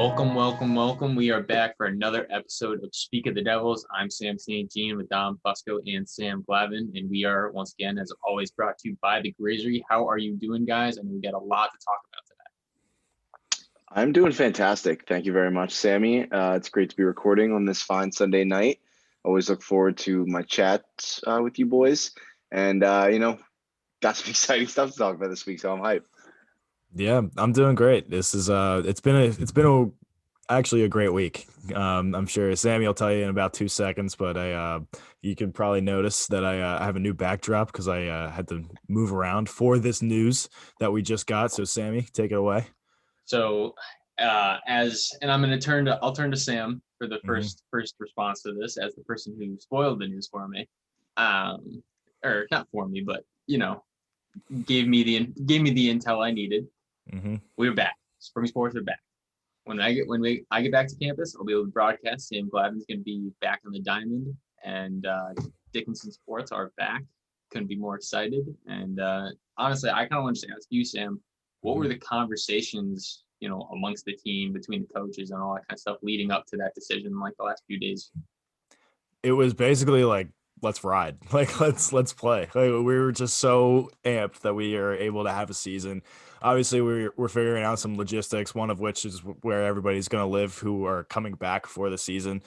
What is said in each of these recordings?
Welcome, welcome, welcome. We are back for another episode of Speak of the Devils. I'm Sam St. Jean with Dom Fusco and Sam Glavin, and we are once again, as always, brought to you by the Grizzly. How are you doing, guys? And we got a lot to talk about today. I'm doing fantastic. Thank you very much, Sammy. It's great to be recording on this fine Sunday night. Always look forward to my chats with you boys, and got some exciting stuff to talk about this week, so I'm hyped. Yeah, I'm doing great. This is it's been actually a great week. I'm sure Sammy will tell you in about 2 seconds, but you can probably notice that I have a new backdrop because I had to move around for this news that we just got. So Sammy, take it away. So I'll turn to Sam for the first response to this as the person who spoiled the news for me, or not for me, but gave me the intel I needed. We're back. Spring sports are back. When I get back to campus, I'll be able to broadcast. Sam Glavin's going to be back on the diamond, and Dickinson sports are back. Couldn't be more excited. And honestly, I kind of want to ask you, Sam, what were the conversations, amongst the team, between the coaches and all that kind of stuff leading up to that decision, like the last few days? It was basically like, let's ride, like let's play. Like, we were just so amped that we are able to have a season. Obviously, we're figuring out some logistics, one of which is where everybody's going to live who are coming back for the season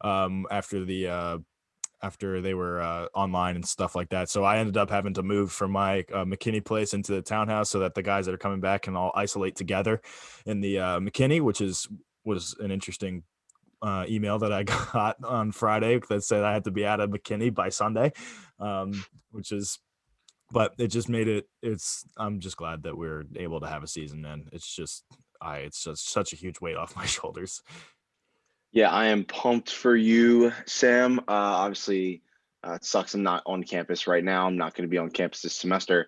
after they were online and stuff like that. So I ended up having to move from my McKinney place into the townhouse so that the guys that are coming back can all isolate together in the McKinney, which was an interesting email that I got on Friday that said I had to be out of McKinney by Sunday, but it just made I'm just glad that we're able to have a season, and it's just such a huge weight off my shoulders. Yeah, I am pumped for you, Sam. Obviously, it sucks I'm not on campus right now. I'm not going to be on campus this semester,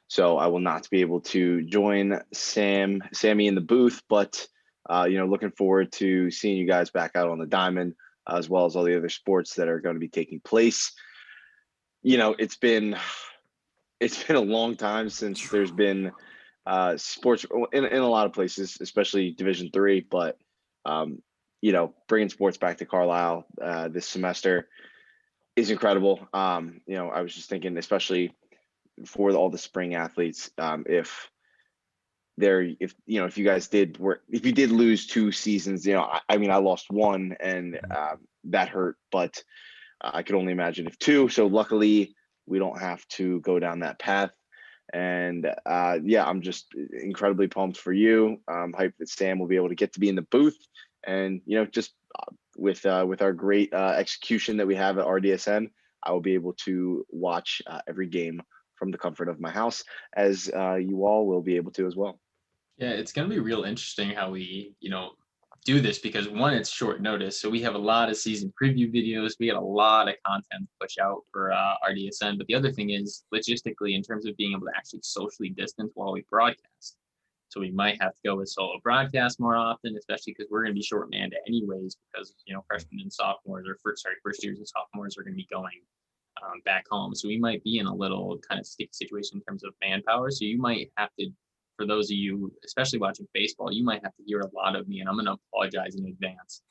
so I will not be able to join Sammy in the booth, but looking forward to seeing you guys back out on the diamond, as well as all the other sports that are going to be taking place. It's been a long time since there's been sports in a lot of places, especially Division III. But bringing sports back to Carlisle this semester is incredible. I was just thinking, especially for all the spring athletes, if you guys did lose 2 seasons, I lost 1 and that hurt, but I could only imagine if 2. So luckily we don't have to go down that path. And I'm just incredibly pumped for you. I'm hyped that Sam will be able to get to be in the booth, and just with our great execution that we have at RDSN, I will be able to watch every game from the comfort of my house, as you all will be able to as well. Yeah, it's going to be real interesting how we, do this, because one, it's short notice. So we have a lot of season preview videos. We got a lot of content to push out for RDSN. But the other thing is logistically, in terms of being able to actually socially distance while we broadcast. So we might have to go with solo broadcast more often, especially because we're going to be short-manned anyways, because, freshmen and sophomores, first years and sophomores are going to be going back home. So we might be in a little kind of sticky situation in terms of manpower. So you might have to, for those of you, especially watching baseball, you might have to hear a lot of me, and I'm going to apologize in advance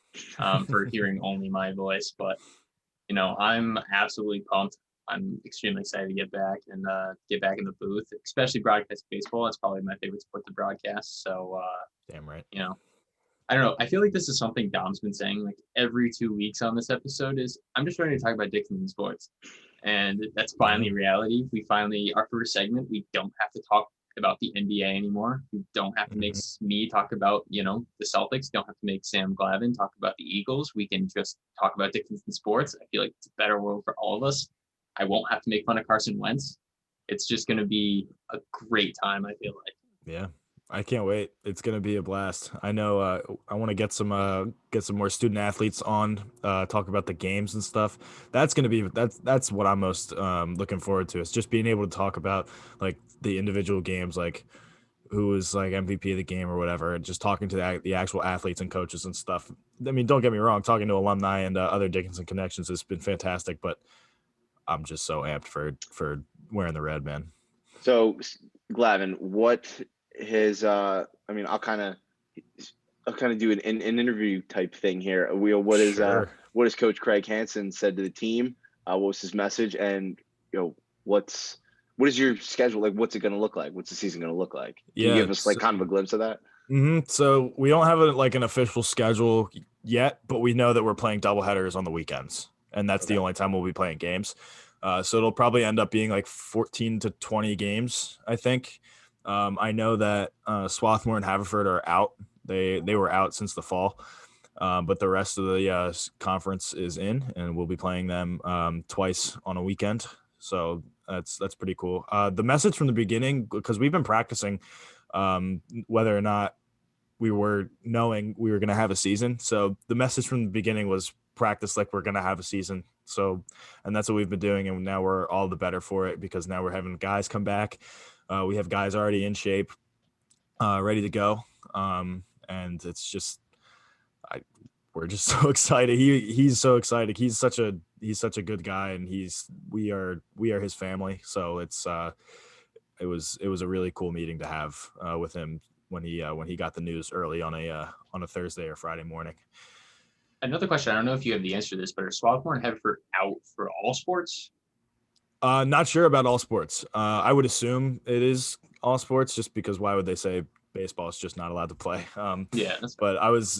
for hearing only my voice. But, I'm absolutely pumped. I'm extremely excited to get back and get back in the booth, especially broadcast baseball. It's probably my favorite sport to broadcast. So, damn right. I don't know. I feel like this is something Dom's been saying like every 2 weeks on this episode is I'm just ready to talk about Dickinson sports. And that's finally reality. Our first segment, we don't have to talk about the NBA anymore. We don't have to make me talk about, the Celtics. Don't have to make Sam Glavin talk about the Eagles. We can just talk about Dickinson sports. I feel like it's a better world for all of us. I won't have to make fun of Carson Wentz. It's just going to be a great time, I feel like. Yeah, I can't wait. It's going to be a blast. I know I want to get some more student athletes on, talk about the games and stuff. That's what I'm most looking forward to. Is just being able to talk about like the individual games, like who was like MVP of the game or whatever, and just talking to the actual athletes and coaches and stuff. I mean, don't get me wrong, talking to alumni and other Dickinson connections has been fantastic, but I'm just so amped for wearing the red, man. So, Glavin, what his I'll kind of I'll kind of do an interview type thing here. What is Coach Craig Hansen said to the team? What was his message? And what is your schedule like? What's it going to look like? What's the season going to look like? Can you give us like kind of a glimpse of that? So we don't have an official schedule yet, but we know that we're playing doubleheaders on the weekends, and that's the only time we'll be playing games. So it'll probably end up being like 14 to 20 games, I think. I know that Swarthmore and Haverford are out. They were out since the fall, but the rest of the conference is in, and we'll be playing them twice on a weekend. So that's pretty cool. The message from the beginning, because we've been practicing whether or not we were knowing we were going to have a season. So the message from the beginning was practice like we're going to have a season. So, and that's what we've been doing. And now we're all the better for it because now we're having guys come back. We have guys already in shape, ready to go. And it's just, we're just so excited. He's so excited. He's such a good guy, and we are his family. So it was a really cool meeting to have with him when he got the news early on a Thursday or Friday morning. Another question. I don't know if you have the answer to this, but are Swarthmore and Haverford out for all sports? Not sure about all sports. I would assume it is all sports, just because why would they say baseball is just not allowed to play? But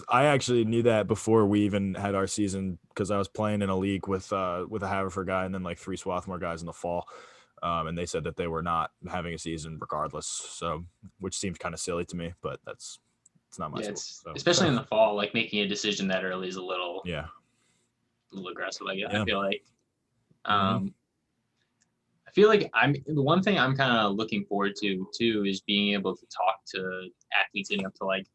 I actually knew that before we even had our season, because I was playing in a league with a Haverford guy and then like 3 Swarthmore guys in the fall. And they said that they were not having a season regardless. So, which seems kind of silly to me, but it's not my school. Especially in the fall, like making a decision that early is a little aggressive. I feel like, the one thing I'm kind of looking forward to too is being able to talk to athletes leading up to like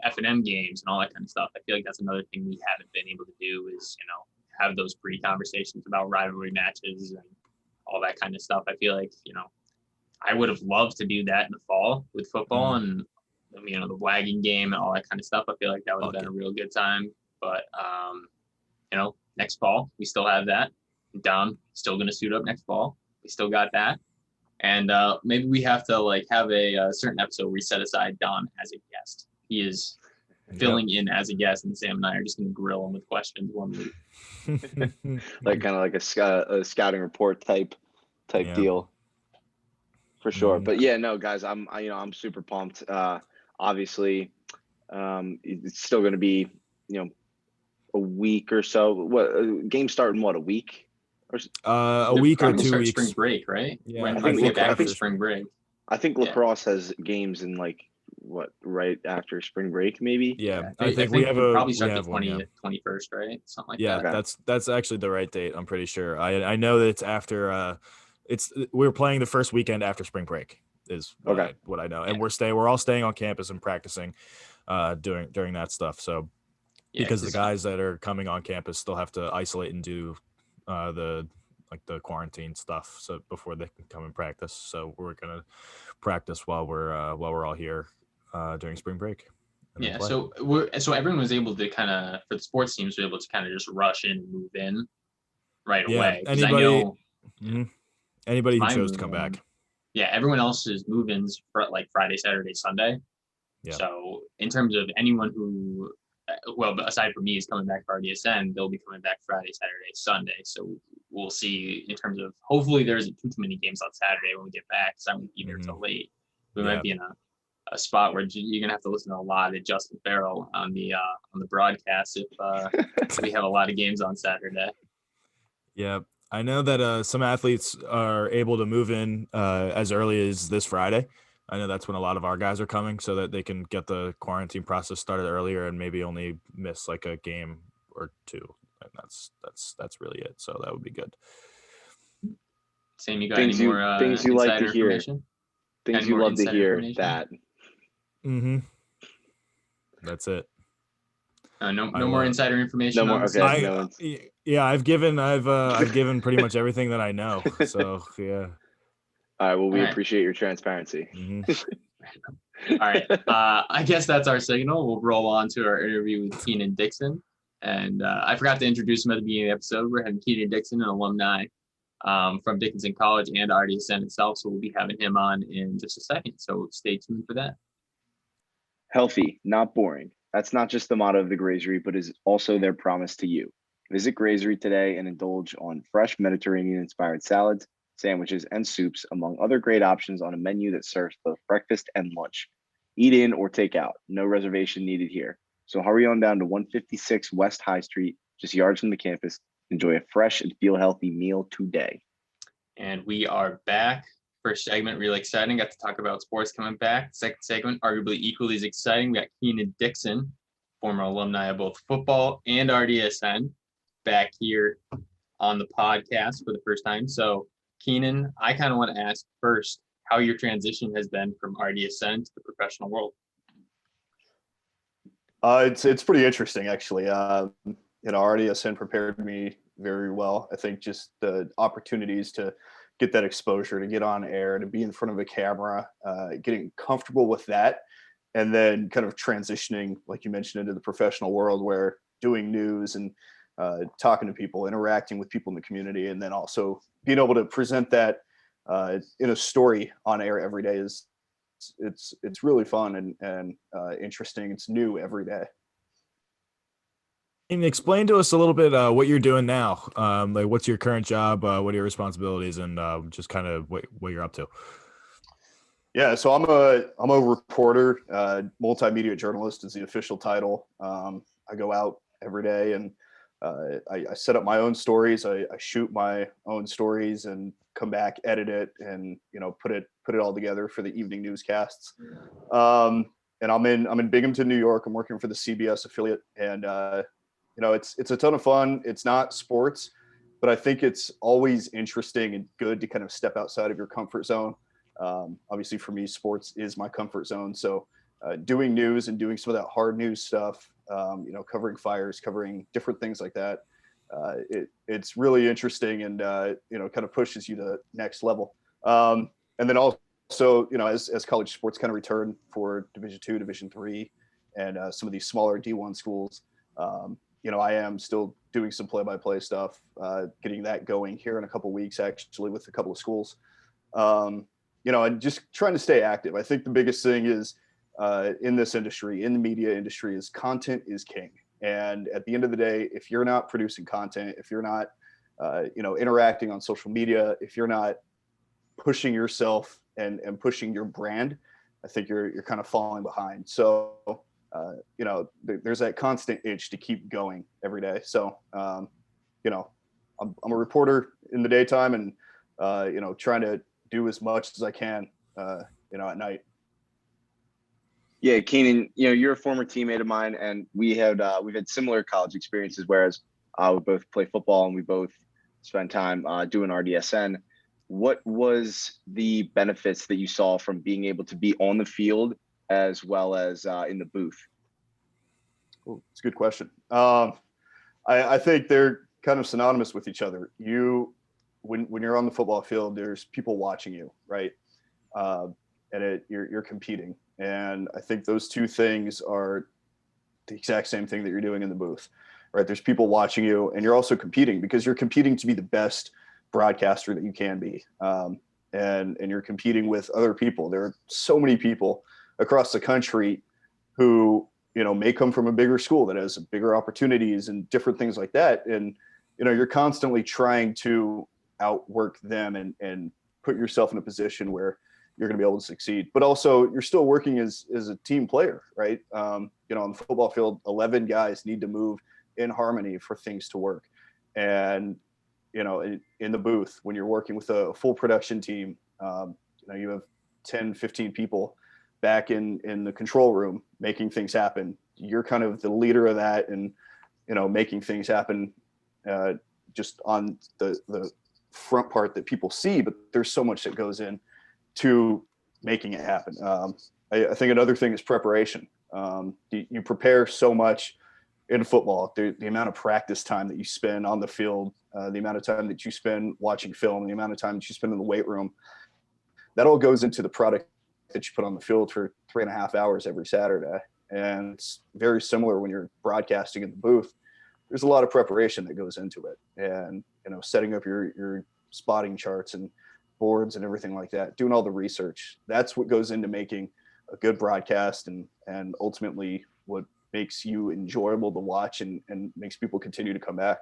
F&M games and all that kind of stuff. I feel like that's another thing we haven't been able to do is, have those pre-conversations about rivalry matches and all that kind of stuff. I feel like, I would have loved to do that in the fall with football and, the wagging game and all that kind of stuff. I feel like that would have been a real good time. But, next fall, we still have that. Dom still going to suit up next fall. We still got that. And maybe we have to have a certain episode where we set aside Dom as a guest. He is filling in as a guest, and Sam and I are just going to grill him with questions one week. Like kind of like a scouting report type deal, for sure. But yeah, no, guys, I'm super pumped. Obviously, it's still going to be a week or so. What games start in a week? A week or 2 weeks. Spring break, right? Yeah, I think we get back from spring break. I think lacrosse has games in right after spring break, maybe. Yeah, I think we probably start the 20th, 21st, right? Something like that. Yeah, that's actually the right date. I'm pretty sure. I know that it's after. We're playing the first weekend after spring break. Is what I know, and we're all staying on campus and practicing, during that stuff. So, because the guys that are coming on campus still have to isolate and do the quarantine stuff, so before they can come and practice. So we're gonna practice while we're all here during spring break. So everyone was able to kind of, for the sports teams, were able to kind of just rush in and move in right away. Anybody who chose to come back. Yeah, everyone else's move-ins for Friday, Saturday, Sunday. Yeah. So in terms of anyone who, aside from me, is coming back for RDSN, they'll be coming back Friday, Saturday, Sunday. So we'll see in terms of, hopefully there isn't too many games on Saturday when we get back, because I won't be there till late. We might be in a spot where you're gonna have to listen to a lot of Justin Farrell on the broadcast if we have a lot of games on Saturday. Yeah, I know that some athletes are able to move in as early as this Friday. I know that's when a lot of our guys are coming, so that they can get the quarantine process started earlier and maybe only miss a game or two. And that's really it. So that would be good. Sam, you got any more things you like to hear? Things you love to hear. That. That's it. No more insider information. No more. Okay. I've given pretty much everything that I know. So yeah. All right. Well, we appreciate your transparency. All right. I guess that's our signal. We'll roll on to our interview with Keenan Dixon. And I forgot to introduce him at the beginning of the episode. We're having Keenan Dixon, an alumni from Dickinson College and RDSN itself. So we'll be having him on in just a second. So stay tuned for that. Healthy, not boring. That's not just the motto of the Grazery, but is also their promise to you. Visit Grazery today and indulge on fresh Mediterranean-inspired salads, sandwiches, and soups, among other great options on a menu that serves both breakfast and lunch. Eat in or take out. No reservation needed here. So hurry on down to 156 West High Street, just yards from the campus. Enjoy a fresh and feel healthy meal today. And we are back. First segment, really exciting. Got to talk about sports coming back. Second segment, arguably equally as exciting. We got Keenan Dixon, former alumni of both football and RDSN, back here on the podcast for the first time. So, Keenan, I kind of want to ask first how your transition has been from RDSN to the professional world. It's pretty interesting, actually. RDSN prepared me very well. I think just the opportunities to get that exposure, to get on air, to be in front of a camera, getting comfortable with that, and then kind of transitioning, like you mentioned, into the professional world where doing news and talking to people, interacting with people in the community, and then also being able to present that in a story on air every day it's really fun and interesting. It's new every day. And explain to us a little bit what you're doing now. Like, what's your current job? What are your responsibilities, and just kind of what you're up to? Yeah, so I'm a reporter, multimedia journalist is the official title. I go out every day and I set up my own stories. I shoot my own stories and come back, edit it, and put it all together for the evening newscasts. And I'm in Binghamton, New York. I'm working for the CBS affiliate, and it's a ton of fun. It's not sports, but I think it's always interesting and good to kind of step outside of your comfort zone. Obviously, for me, sports is my comfort zone. So doing news and doing some of that hard news stuff, covering fires, covering different things like that, it's really interesting and kind of pushes you to the next level. And then also, as college sports kind of return for Division II, Division III, and some of these smaller D1 schools, I am still doing some play-by-play stuff, getting that going here in a couple of weeks, actually, with a couple of schools. And just trying to stay active. I think the biggest thing is in this industry, in the media industry, is content is king. And at the end of the day, if you're not producing content, if you're not, interacting on social media, if you're not pushing yourself and pushing your brand, I think you're kind of falling behind. So, there's that constant itch to keep going every day. So, I'm a reporter in the daytime and, trying to do as much as I can, at night. Yeah, Keenan, you're a former teammate of mine, and we've had similar college experiences. Whereas we both play football and we both spend time doing RDSN. What was the benefits that you saw from being able to be on the field as well as in the booth? Oh, it's a good question. I think they're kind of synonymous with each other. When you're on the football field, there's people watching you, right? And you're competing. And I think those two things are the exact same thing that you're doing in the booth, right? There's people watching you, and you're also competing because you're competing to be the best broadcaster that you can be. And you're competing with other people. There are so many people across the country who, may come from a bigger school that has bigger opportunities and different things like that. And, you're constantly trying to outwork them and put yourself in a position where you're going to be able to succeed, but also you're still working as a team player, right? On the football field, 11 guys need to move in harmony for things to work. And, in the booth, when you're working with a full production team, you have 10, 15 people back in the control room, making things happen. You're kind of the leader of that and, making things happen just on the front part that people see, but there's so much that goes in to making it happen. I think another thing is preparation. You prepare so much in football, the amount of practice time that you spend on the field, the amount of time that you spend watching film, the amount of time that you spend in the weight room, that all goes into the product that you put on the field for 3.5 hours every Saturday. And it's very similar when you're broadcasting in the booth. There's a lot of preparation that goes into it, and setting up your spotting charts and boards and everything like that, doing all the research. That's what goes into making a good broadcast and ultimately what makes you enjoyable to watch and makes people continue to come back.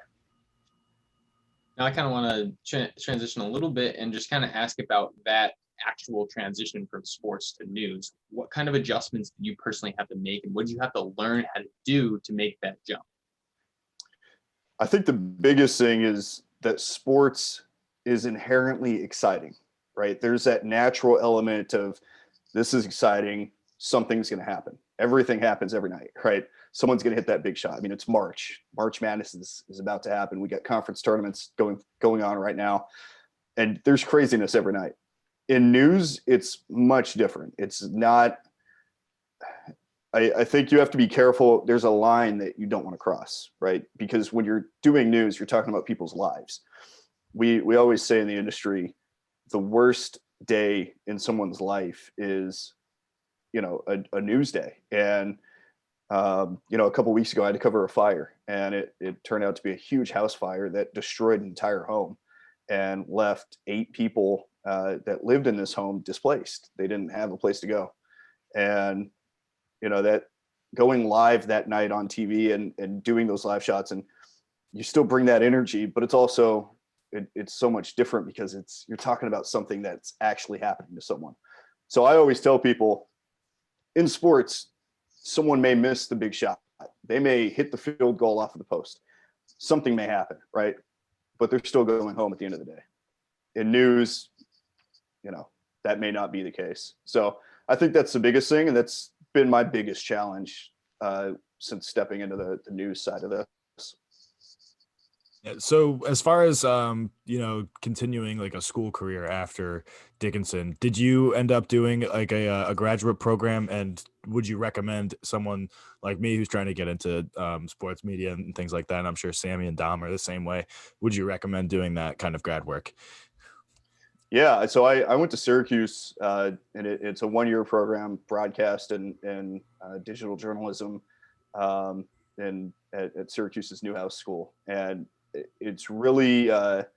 Now I kind of want to transition a little bit and just kind of ask about that actual transition from sports to news. What kind of adjustments did you personally have to make, and what did you have to learn how to do to make that jump? I think the biggest thing is that sports is inherently exciting, right? There's that natural element of this is exciting, something's going to happen. Everything happens every night, right? Someone's going to hit that big shot. I mean, it's March. March Madness is about to happen. We got conference tournaments going on right now, and there's craziness every night. In news, it's much different. It's not. I think you have to be careful. There's a line that you don't want to cross, right? Because when you're doing news, you're talking about people's lives. We always say in the industry, the worst day in someone's life is, a news day. And a couple of weeks ago, I had to cover a fire, and it turned out to be a huge house fire that destroyed an entire home and left 8 people that lived in this home displaced. They didn't have a place to go. And that going live that night on TV and doing those live shots, and you still bring that energy, but it's also, it's so much different because you're talking about something that's actually happening to someone. So I always tell people in sports, someone may miss the big shot. They may hit the field goal off of the post. Something may happen, right? But they're still going home at the end of the day. In news, that may not be the case. So I think that's the biggest thing. And that's been my biggest challenge since stepping into the news side of this. Yeah, so as far as continuing like a school career after Dickinson, did you end up doing like a graduate program, and would you recommend someone like me who's trying to get into sports media and things like that? And I'm sure Sammy and Dom are the same way. Would you recommend doing that kind of grad work? Yeah, so I went to Syracuse, and it's a 1-year program, broadcast and digital journalism, and at Syracuse's Newhouse school, and it's really it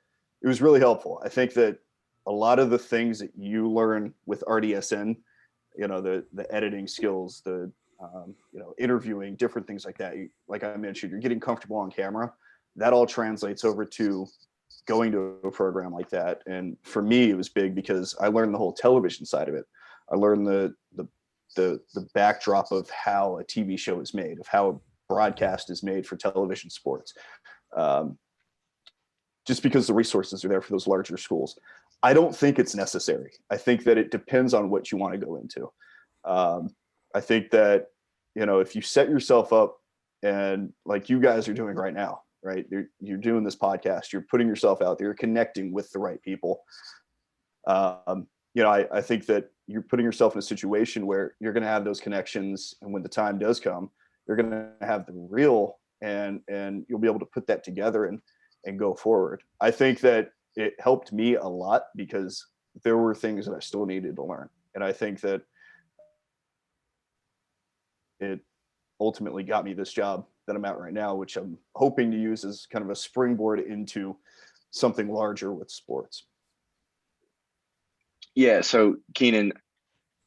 was really helpful. I think that a lot of the things that you learn with RDSN, the editing skills, the interviewing, different things like that. Like I mentioned, you're getting comfortable on camera. That all translates over to going to a program like that. And for me, it was big because I learned the whole television side of it. I learned the backdrop of how a TV show is made, of how a broadcast is made for television sports. Just because the resources are there for those larger schools. I don't think it's necessary. I think that it depends on what you want to go into. I think that, if you set yourself up, and like you guys are doing right now, right? You're doing this podcast, you're putting yourself out there, you're connecting with the right people. I think that you're putting yourself in a situation where you're going to have those connections. And when the time does come, you're going to have the real, and you'll be able to put that together and go forward. I think that it helped me a lot because there were things that I still needed to learn. And I think that it ultimately got me this job that I'm at right now, which I'm hoping to use as kind of a springboard into something larger with sports. Yeah. So Keenan,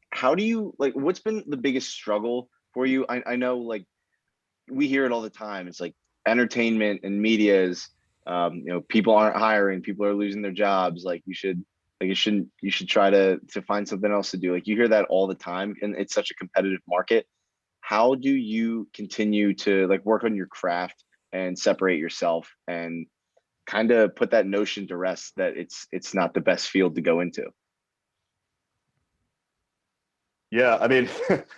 how do you what's been the biggest struggle for you? I know we hear it all the time. It's like entertainment and media is, people aren't hiring, people are losing their jobs. You should try to find something else to do. You hear that all the time, and it's such a competitive market. How do you continue to work on your craft and separate yourself and kind of put that notion to rest that it's not the best field to go into? Yeah, I mean,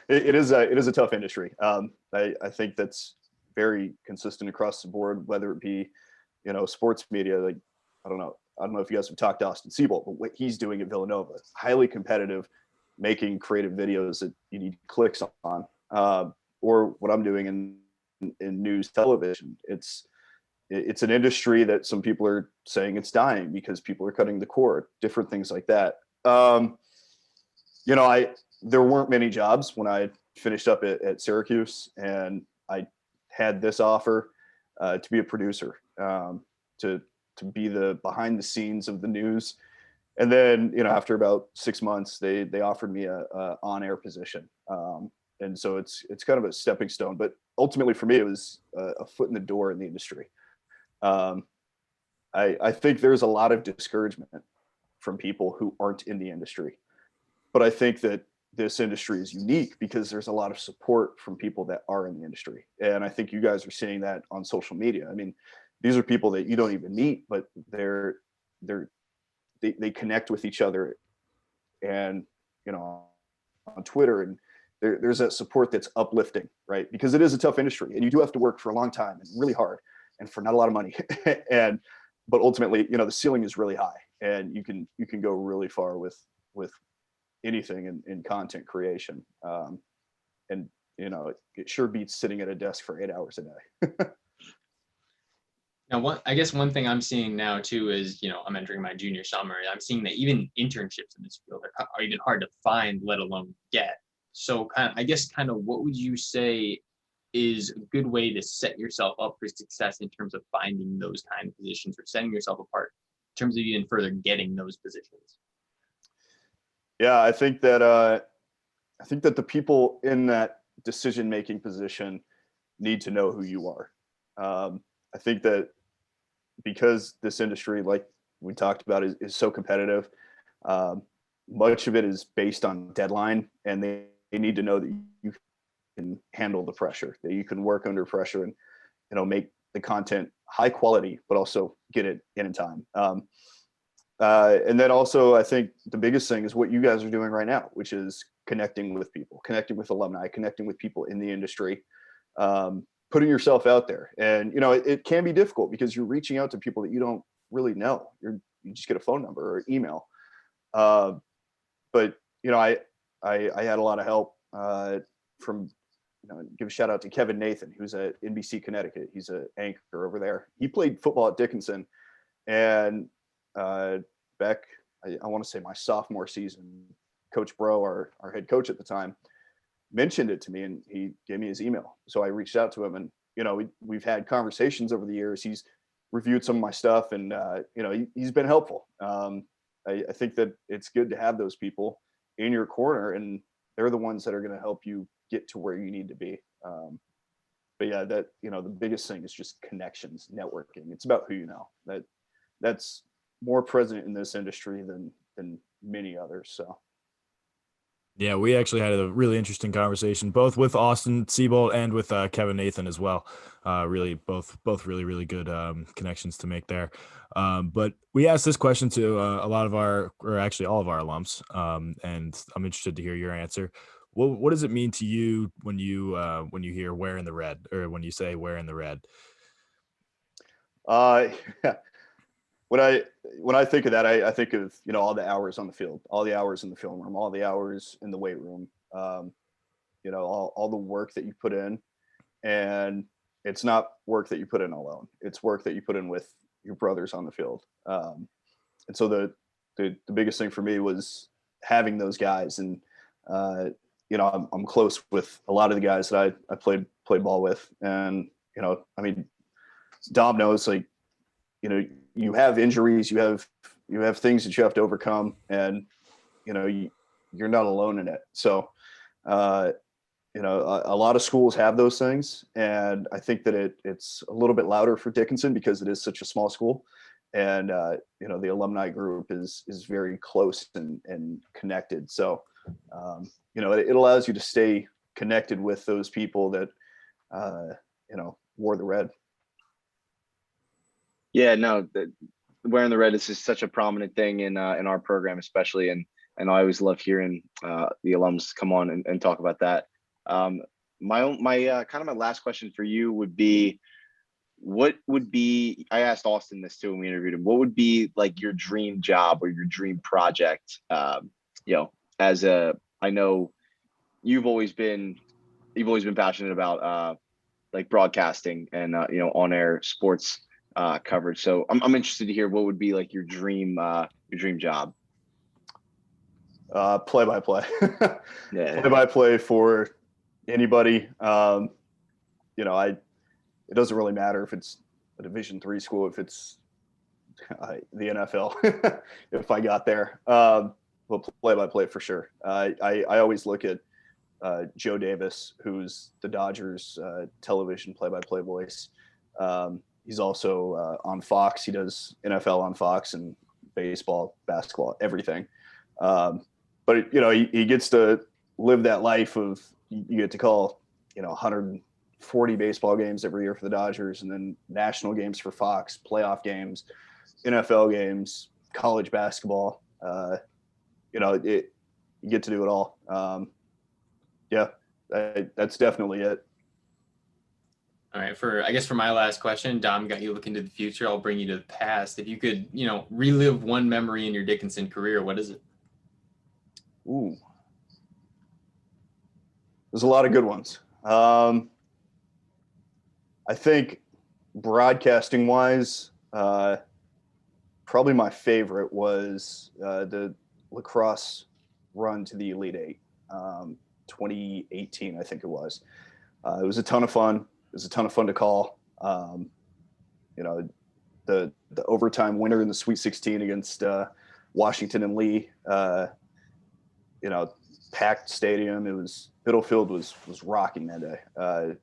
it is a tough industry. I think that's very consistent across the board, whether it be, sports media. I don't know if you guys have talked to Austin Siebold, but what he's doing at Villanova, highly competitive, making creative videos that you need clicks on. Or what I'm doing in news television. It's an industry that some people are saying it's dying because people are cutting the cord, different things like that. There weren't many jobs when I finished up at Syracuse, and I had this offer to be a producer, to be the behind the scenes of the news. And then, after about 6 months, they offered me a on-air position. And so it's kind of a stepping stone, but ultimately for me, it was a foot in the door in the industry. I think there's a lot of discouragement from people who aren't in the industry, but I think that this industry is unique because there's a lot of support from people that are in the industry. And I think you guys are seeing that on social media. I mean, these are people that you don't even meet, but they connect with each other, and, you know, on Twitter, and there's that support that's uplifting, right? Because it is a tough industry and you do have to work for a long time and really hard and for not a lot of money. But ultimately, you know, the ceiling is really high, and you can go really far with anything in content creation. And, you know, it sure beats sitting at a desk for 8 hours a day. Now, I guess one thing I'm seeing now too is, you know, I'm entering my junior summer. I'm seeing that even internships in this field are even hard to find, let alone get. So kind of what would you say is a good way to set yourself up for success in terms of finding those kind of positions, or setting yourself apart in terms of even further getting those positions? Yeah, I think that the people in that decision-making position need to know who you are. I think that because this industry, like we talked about, is so competitive, much of it is based on deadline, and they need to know that you can handle the pressure, that you can work under pressure, and, you know, make the content high quality, but also get it in time. And then also, I think the biggest thing is what you guys are doing right now, which is connecting with people, connecting with alumni, connecting with people in the industry, putting yourself out there. And, you know, it can be difficult because you're reaching out to people that you don't really know. You just get a phone number or email. But, you know, I had a lot of help from, you know, give a shout out to Kevin Nathan, who's at NBC Connecticut. He's an anchor over there. He played football at Dickinson, and back, I want to say my sophomore season, Coach Bro, our head coach at the time, mentioned it to me, and he gave me his email. So I reached out to him, and, you know, we've had conversations over the years. He's reviewed some of my stuff, and, you know, he's been helpful. I think that it's good to have those people in your corner, and they're the ones that are going to help you get to where you need to be. But yeah, that, you know, the biggest thing is just connections, networking. It's about who you know. That's more present in this industry than many others. So. Yeah, we actually had a really interesting conversation, both with Austin Siebold and with Kevin Nathan as well. Really, both really, really good connections to make there. But we asked this question to a lot of actually all of our alums, and I'm interested to hear your answer. What does it mean to you when you hear "wear in the red," or when you say "wear in the red"? Yeah. When I think of that, I think of, you know, all the hours on the field, all the hours in the film room, all the hours in the weight room, you know, all the work that you put in. And it's not work that you put in alone. It's work that you put in with your brothers on the field. And so the biggest thing for me was having those guys. And, you know, I'm close with a lot of the guys that I played ball with. And, you know, I mean, Dom knows, like, you know, you have injuries, you have things that you have to overcome, and, you know, you're not alone in it. So, you know, a lot of schools have those things, and I think that it's a little bit louder for Dickinson because it is such a small school, and, you know, the alumni group is very close and connected. So, you know, it allows you to stay connected with those people that, you know, wore the red. Yeah, no, wearing the red is just such a prominent thing in our program, especially, and I always love hearing the alums come on and talk about that. My kind of my last question for you would be, what would be, I asked Austin this too when we interviewed him, what would be like your dream job or your dream project? You know, I know you've always been passionate about like broadcasting and you know, on air sports coverage. So I'm interested to hear what would be like your dream job. Play-by-play. Yeah. Play-by-play for anybody. You know, it doesn't really matter if it's a Division III school, if it's the NFL, if I got there. But play-by-play for sure. I always look at Joe Davis, who's the Dodgers television play-by-play voice. He's also on Fox. He does NFL on Fox and baseball, basketball, everything. But he gets to live that life of, you get to call 140 baseball games every year for the Dodgers, and then national games for Fox, playoff games, NFL games, college basketball. You get to do it all. That's definitely it. All right. For my last question, Dom got you looking to the future. I'll bring you to the past. If you could, relive one memory in your Dickinson career, what is it? Ooh, there's a lot of good ones. I think broadcasting wise, probably my favorite was the lacrosse run to the Elite Eight, 2018, I think it was. It was a ton of fun. It was a ton of fun to call. The overtime winner in the Sweet 16 against Washington and Lee. Packed stadium. Biddlefield was rocking that day.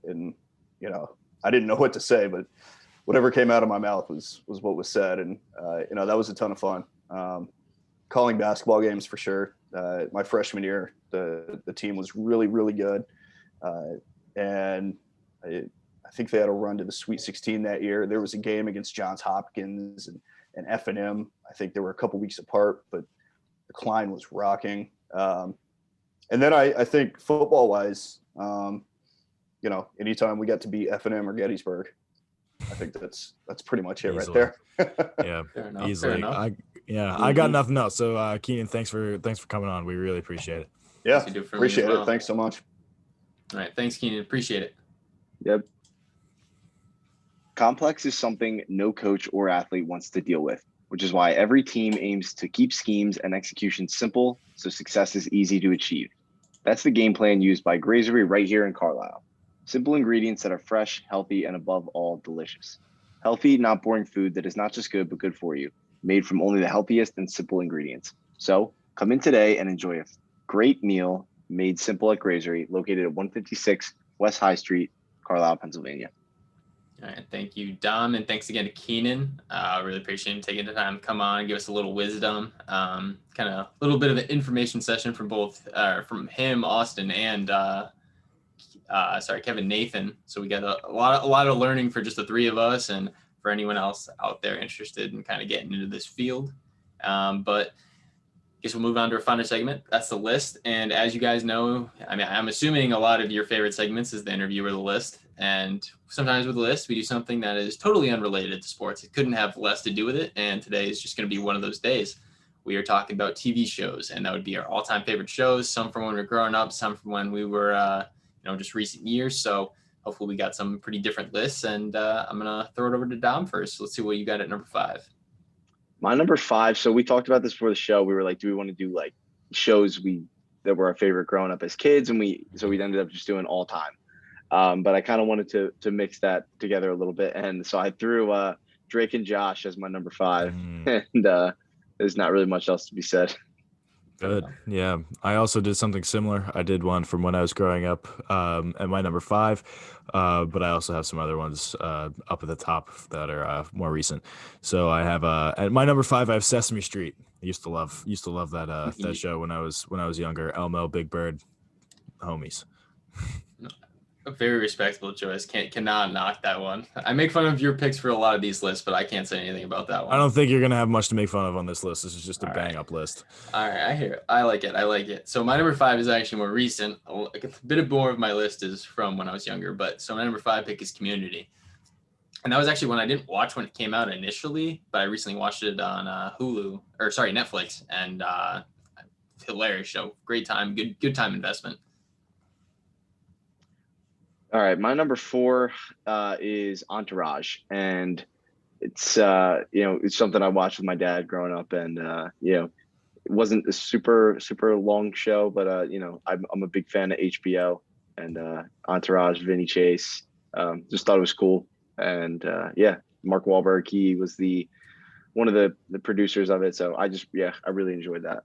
And I didn't know what to say, but whatever came out of my mouth was what was said. And that was a ton of fun. Calling basketball games for sure. My freshman year, the team was really, really good. And I think they had a run to the Sweet 16 that year. There was a game against Johns Hopkins and F&M. I think they were a couple weeks apart, but the Klein was rocking. And then I think football wise, anytime we got to beat F&M or Gettysburg, I think that's pretty much it Easily. right there. Yeah, Fair enough, easily. fair enough. I got nothing else. So Keenan, thanks for coming on. We really appreciate it. Yeah, Thanks, you do for me as appreciate well. it. Thanks so much. All right. Thanks, Keenan. Appreciate it. Yep. Complex is something no coach or athlete wants to deal with, which is why every team aims to keep schemes and execution simple so success is easy to achieve. That's the game plan used by Grazery right here in Carlisle. Simple ingredients that are fresh, healthy, and above all, delicious. Healthy, not boring food that is not just good, but good for you, made from only the healthiest and simple ingredients. So come in today and enjoy a great meal made simple at Grazery, located at 156 West High Street, Carlisle, Pennsylvania. All right. Thank you, Dom. And thanks again to Keenan. Really appreciate him taking the time to come on and give us a little wisdom. Kind of a little bit of an information session from from him, Austin, and Kevin Nathan. So we got a lot of learning for just the three of us, and for anyone else out there interested in kind of getting into this field. But I guess we'll move on to our final segment. That's the list. And as you guys know, I'm assuming a lot of your favorite segments is the interview or the list. And sometimes with the list, we do something that is totally unrelated to sports. It couldn't have less to do with it. And today is just going to be one of those days. We are talking about TV shows, and that would be our all-time favorite shows. Some from when we were growing up, some from when we were, just recent years. So hopefully we got some pretty different lists. And I'm going to throw it over to Dom first. Let's see what you got at number 5. My number 5. So we talked about this before the show. We were like, do we want to do like shows that were our favorite growing up as kids? And we ended up just doing all time. But I kind of wanted to mix that together a little bit. And so I threw Drake and Josh as my number 5. And there's not really much else to be said. Good. Yeah. I also did something similar. I did one from when I was growing up at my number 5. But I also have some other ones up at the top that are more recent. So I have at my number 5, I have Sesame Street. I used to love that that show when I was younger. Elmo, Big Bird, homies. A very respectable choice. Cannot knock that one. I make fun of your picks for a lot of these lists, but I can't say anything about that one. I don't think you're gonna have much to make fun of on this list. This is just a bang up list. All right, I hear it. I like it. So my number 5 is actually more recent. A bit more of my list is from when I was younger, so my number 5 pick is Community. And that was actually one I didn't watch when it came out initially, but I recently watched it on Netflix, and hilarious show. Great time, good time investment. All right, my number 4 is Entourage, and it's it's something I watched with my dad growing up, and it wasn't a super long show, but I'm a big fan of HBO and Entourage, Vinny Chase. Just thought it was cool, and Mark Wahlberg, he was one of the producers of it, so I really enjoyed that.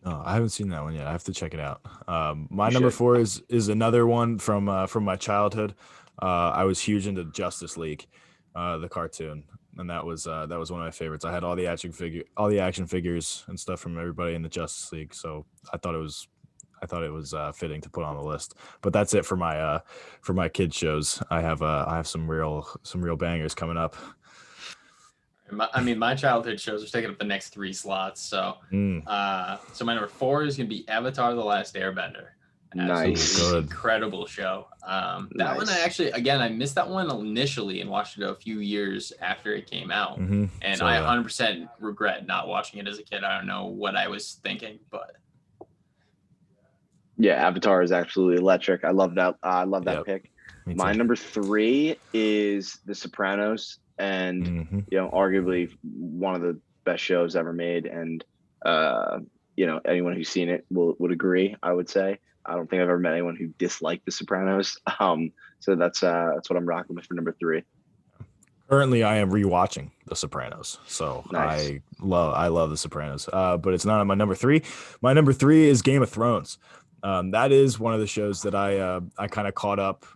Oh, I haven't seen that one yet. I have to check it out. My You number should. 4 is another one from my childhood. I was huge into Justice League, the cartoon, and that was one of my favorites. I had all the action figures and stuff from everybody in the Justice League. So I thought it was fitting to put on the list. But that's it for my kids shows. I have some real bangers coming up. My childhood shows are taking up the next 3 slots. So, Mm, so my number 4 is gonna be Avatar: The Last Airbender. Nice. Absolutely Good. incredible show. That one Nice. I missed that one initially and watched it a few years after it came out, and So I yeah. 100% regret not watching it as a kid. I don't know what I was thinking, but Yeah, Avatar is absolutely electric. I love that. I love that Yep. pick. Me My too. number 3 is The Sopranos, and Mhm. arguably one of the best shows ever made. And anyone who's seen it would agree. I would say I don't think I've ever met anyone who disliked The Sopranos. So that's what I'm rocking with for number 3. Currently, I am rewatching The Sopranos, so Nice. I love The Sopranos. But it's not on my number 3. My number 3 is Game of Thrones. That is one of the shows that I kind of caught up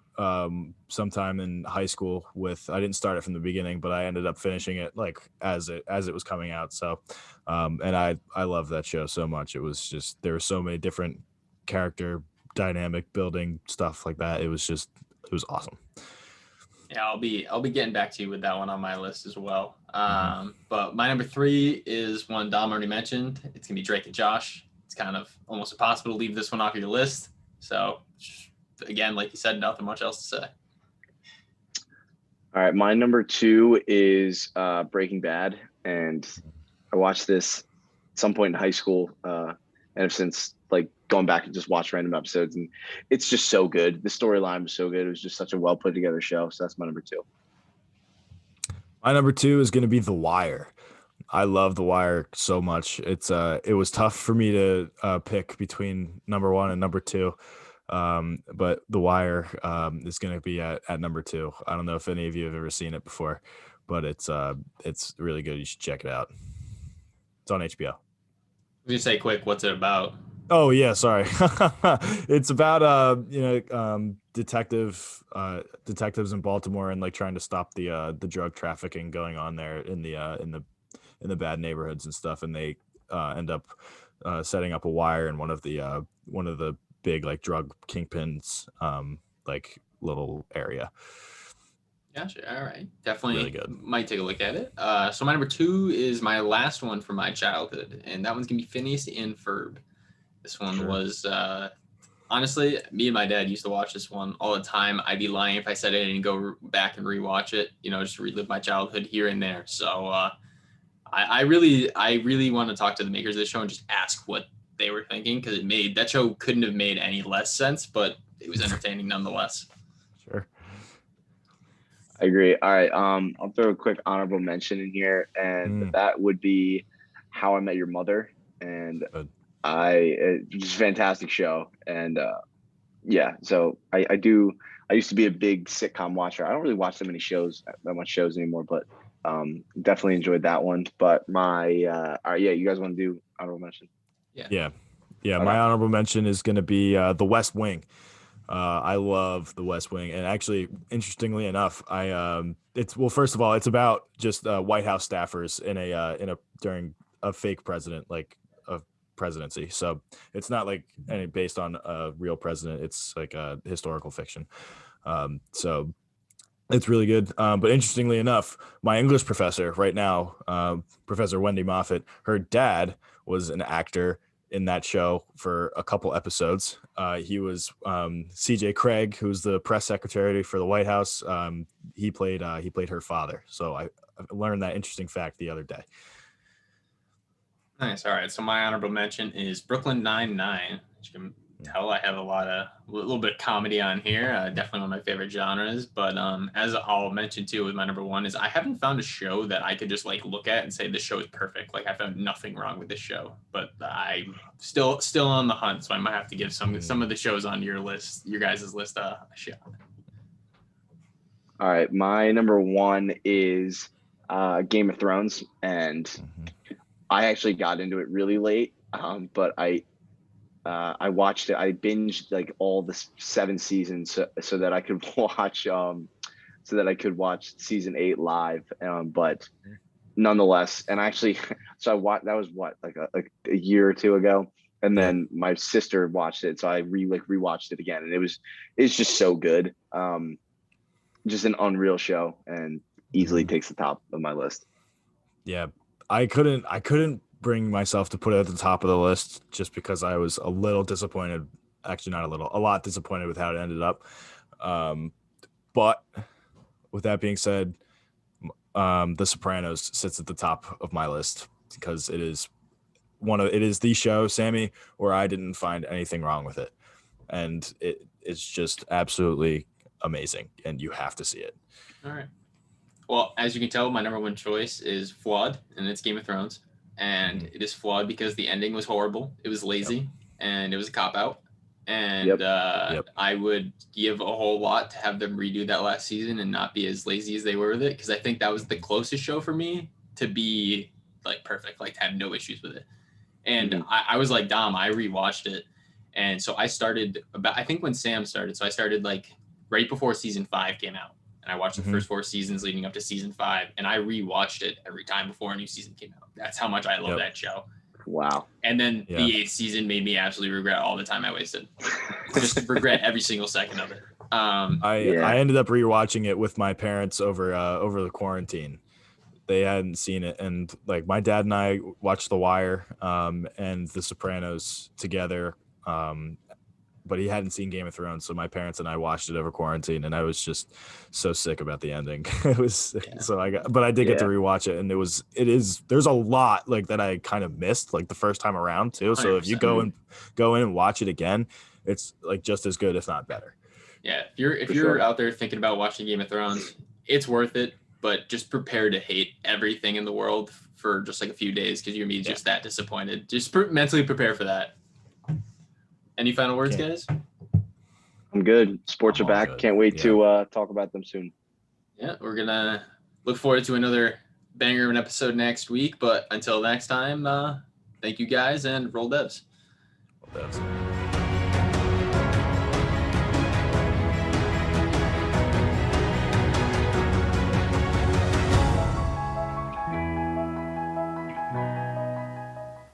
sometime in high school with. I didn't start it from the beginning, but I ended up finishing it like as it was coming out. So, and I love that show so much. It was just there were so many different character dynamic building stuff like that. It was awesome. yeah, I'll be getting back to you with that one on my list as well. Mm-hmm. But my number 3 is one Dom already mentioned. It's gonna be Drake and Josh. It's kind of almost impossible to leave this one off your list. So again, like you said, nothing much else to say. All right, my number 2 is Breaking Bad, and I watched this at some point in high school, and ever since, like, going back and just watch random episodes, and it's just so good. The storyline was so good. It was just such a well put together show. So that's my number 2. My number 2 is going to be The Wire. I love The Wire so much. It was tough for me to pick between number 1 and number 2. But The Wire is going to be at number 2. I don't know if any of you have ever seen it before, but it's really good. You should check it out. It's on HBO. Just say quick, what's it about? Oh yeah, sorry. It's about detectives in Baltimore and like trying to stop the drug trafficking going on there in the bad neighborhoods and stuff, and they end up setting up a wire in one of the big like drug kingpins like little area. Gotcha. All right. Really Definitely good. might take a look at it. So my number 2 is my last one from my childhood, and that one's gonna be Phineas and Ferb. This one Sure. was honestly, me and my dad used to watch this one all the time. I'd be lying if I said I didn't go back and rewatch it, just to relive my childhood here and there. So I really want to talk to the makers of this show and just ask what they were thinking, because that show couldn't have made any less sense, but it was entertaining nonetheless. Sure. I agree. All right. I'll throw a quick honorable mention in here, and that would be How I Met Your Mother. And Good. it's a fantastic show. And yeah, so I used to be a big sitcom watcher. I don't really watch that much shows anymore, but definitely enjoyed that one. But all right, yeah, you guys want to do honorable mention? Yeah. Okay. My honorable mention is going to be The West Wing. I love The West Wing, and actually, interestingly enough, first of all, it's about just White House staffers during a fake president, like a presidency. So it's not like any based on a real president. It's like a historical fiction. So it's really good. But interestingly enough, my English professor right now, Professor Wendy Moffat, her dad was an actor in that show for a couple episodes. He was CJ Craig, who's the press secretary for the White House. He played her father. So I learned that interesting fact the other day. Nice. All right. So my honorable mention is Brooklyn Nine-Nine. As you can tell, I have a little bit of comedy on here. Definitely one of my favorite genres. But as I'll mention too with my number 1 is I haven't found a show that I could just like look at and say this show is perfect. Like I found nothing wrong with this show, but I'm still on the hunt. So I might have to give some of the shows on your guys' list a shot. All right, my number 1 is Game of Thrones, and I actually got into it really late, But I watched it. I binged like all the 7 seasons so that I could watch season 8 live. But nonetheless, and actually, so I watched, that was what, like a year or two ago. And then my sister watched it. So I rewatched it again, and it's just so good. Just an unreal show, and easily takes the top of my list. Yeah. I couldn't bring myself to put it at the top of the list just because I was a little disappointed. Actually, not a lot disappointed with how it ended up. But with that being said, The Sopranos sits at the top of my list because it is the show, Sammy, where I didn't find anything wrong with it. And it's just absolutely amazing, and you have to see it. All right. Well, as you can tell, my number one choice is flawed, and it's Game of Thrones. And it is flawed because the ending was horrible. It was lazy, and it was a cop-out. And I would give a whole lot to have them redo that last season and not be as lazy as they were with it, because I think that was the closest show for me to be like perfect, like to have no issues with it. And I was like Dom, I rewatched it. And so I started I think when Sam started. So I started like right before season 5 came out. And I watched the first 4 seasons leading up to season 5. And I rewatched it every time before a new season came out. That's how much I love that show. Wow. And then the 8th season made me absolutely regret all the time I wasted. Just regret every single second of it. I ended up rewatching it with my parents over the quarantine. They hadn't seen it, and like my dad and I watched The Wire and The Sopranos together, but he hadn't seen Game of Thrones, so my parents and I watched it over quarantine, and I was just so sick about the ending. It was so I did get to rewatch it, and there's a lot like that I kind of missed like the first time around too. So 100%. If you go in and watch it again, it's like just as good, if not better. Yeah, if you're out there thinking about watching Game of Thrones, it's worth it. But just prepare to hate everything in the world for just like a few days, because you're gonna be just that disappointed. Just mentally prepare for that. Any final words, guys? I'm good. Sports are back. Good. Can't wait to talk about them soon. Yeah, we're gonna look forward to another banger of an episode next week. But until next time, thank you guys, and roll devs. Roll devs.